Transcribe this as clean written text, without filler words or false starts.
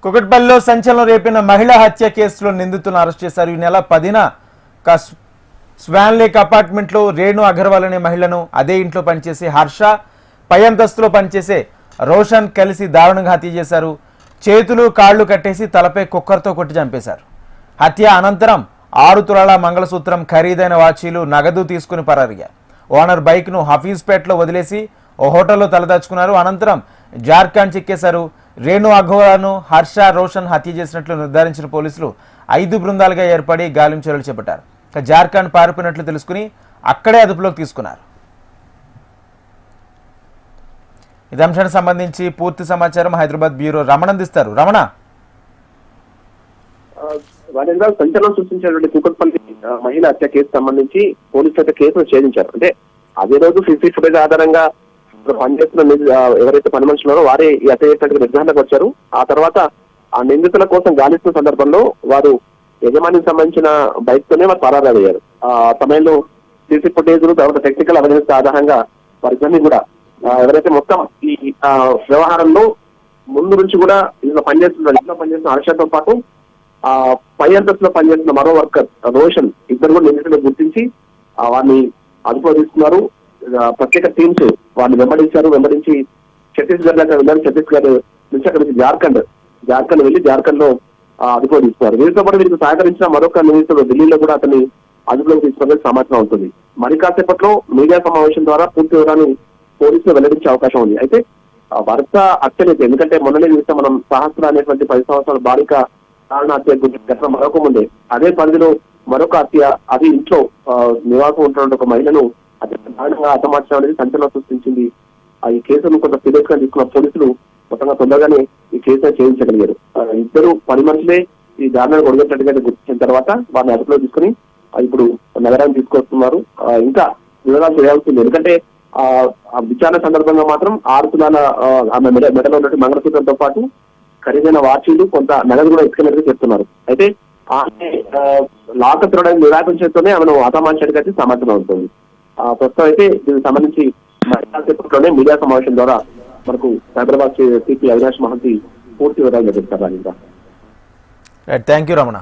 కుకట్పల్లిలో సంచలనం రేపిన మహిళా హత్య కేసులో నిందితులను అరెస్ట్ చేశారు. ఈ నెల 10న స్వాన్ లేక్ అపార్ట్మెంట్లో రేణు అగర్వాల్ అనే మహిళను అదే ఇంట్లో పనిచేసే హర్ష, పై అంతస్తులో పనిచేసే రోషన్ కలిసి దారుణంగా హత్య చేశారు. చేతులు కాళ్లు కట్టేసి తలపై కుక్కర్తో కొట్టి చంపేశారు. హత్య అనంతరం 6 తులాల మంగళసూత్రం, ఖరీదైన వాచీలు, నగదు తీసుకుని పరారయ్యారు. ఓనర్ బైక్ను హఫీజ్పేటలో వదిలేసి ఓ హోటల్లో తలదాచుకున్నారు. అనంతరం జార్ఖండ్ చిక్కేశారు. రేణు అగర్వాల్ను హర్ష, రోషన్ హత్య చేసినట్లు నిర్ధారించిన పోలీసులు 5 బృందాలుగా ఏర్పడి గాలింపు చర్యలు చేపట్టారు. జార్ఖండ్ పారిపోయినట్లు తెలుసుకుని అక్కడే అదుపులోకి తీసుకున్నారు. ఇదే అంశానికి సంబంధించి పూర్తి సమాచారం హైదరాబాద్ బ్యూరో రమణ అందిస్తారు. రమణ, సంచలనం సృష్టించినటువంటి కుకట్పల్లి మహిళా హత్య కేసు సంబంధించి పోలీసులు అయితే కేసును ఛేదించారు. అంటే అదే రోజు సీసీ ఫుటేజ్ ఆధారంగా పనిచేస్తున్న ఎవరైతే పని మనుషులు వారే ఈ హత్య చేసినట్టు నిర్ధారణకు వచ్చారు. ఆ తర్వాత ఆ నిందితుల కోసం గాలిస్తున్న సందర్భంలో వారు యజమానికి సంబంధించిన బైక్ తోనే వారు పరారయ్యారు. ఆ సమయంలో సీసీ ఫుటేజ్ తర్వాత టెక్నికల్ ఎవిడెన్స్ ఆధారంగా వారిద్దరిని కూడా ఎవరైతే మొత్తం ఈ వ్యవహారంలో ముందు నుంచి కూడా ఇంట్లో పనిచేస్తున్న హర్షతో పాటు పై అంతస్తులో పనిచేస్తున్న మరో వర్కర్ రోషన్ ఇద్దరు కూడా నిందితులు గుర్తించి వారిని అదుపులో తీసుకున్నారు. ప్రత్యేక టీమ్స్ వారిని వెంబడించి ఛత్తీస్గఢ్ దగ్గర వెళ్ళారు. ఛత్తీస్గఢ్ నుంచి అక్కడి నుంచి జార్ఖండ్ వెళ్లి జార్ఖండ్ లో అదుపులో తీసుకున్నారు. వీరితో పాటు వీరికి సహకరించిన మరొక నిందితుడు ఢిల్లీలో కూడా అతన్ని అదుపులోకి తీసుకునే సమాచారం ఉంటుంది. మరి కాసేపట్లో మీడియా సమావేశం ద్వారా పూర్తి వివరాలు పోలీసులు వెల్లడించే అవకాశం ఉంది. అయితే వరుస హత్యలైతే ఎందుకంటే మొన్ననే చూస్తే మనం సహస్ర అనేటువంటి 10 సంవత్సరాల బాలిక దారుణ హత్య ఘటన మరొక ముందే అదే పరిధిలో మరొక హత్య, అది ఇంట్లో నివాసం ఉంటున్న ఒక మహిళను దారుణంగా హతమార్చడం అనేది సంచలనం సృష్టించింది. ఈ కేసును కొంత సీరియస్ గా తీసుకున్న పోలీసులు మొత్తంగా తొందరగానే ఈ కేసును చేయించగలిగారు. ఇద్దరు పని మనుషులే ఈ దారుణాన్ని ఒడిగట్టినట్టుగా గుర్తించిన తర్వాత వారిని అదుపులో తీసుకుని ఇప్పుడు నగరాన్ని తీసుకొస్తున్నారు. ఇంకా వివరాలు చేయాల్సింది ఎందుకంటే ఆ విచారణ సందర్భంగా మాత్రం 6 తులాల ఆమె మెడలో ఉన్నట్టు మంగళసూత్రంతో పాటు ఖరీదైన వాచీలు, కొంత నగదు కూడా ఎత్తుకున్నట్టుగా చెప్తున్నారు. అయితే ఆమె లాక తిరగడానికి నిరాకరించడంతోనే ఆమెను హతమార్చడానికి అయితే సమాచారం అవుతుంది. ప్రస్తుతం అయితే దీనికి సంబంధించి సేపట్లోనే మీడియా సమావేశం ద్వారా మనకు హైదరాబాద్ సిపి అవినాష్ మహంతి పూర్తి వివరాలు నిర్వహిస్తారు. Thank you Ramana.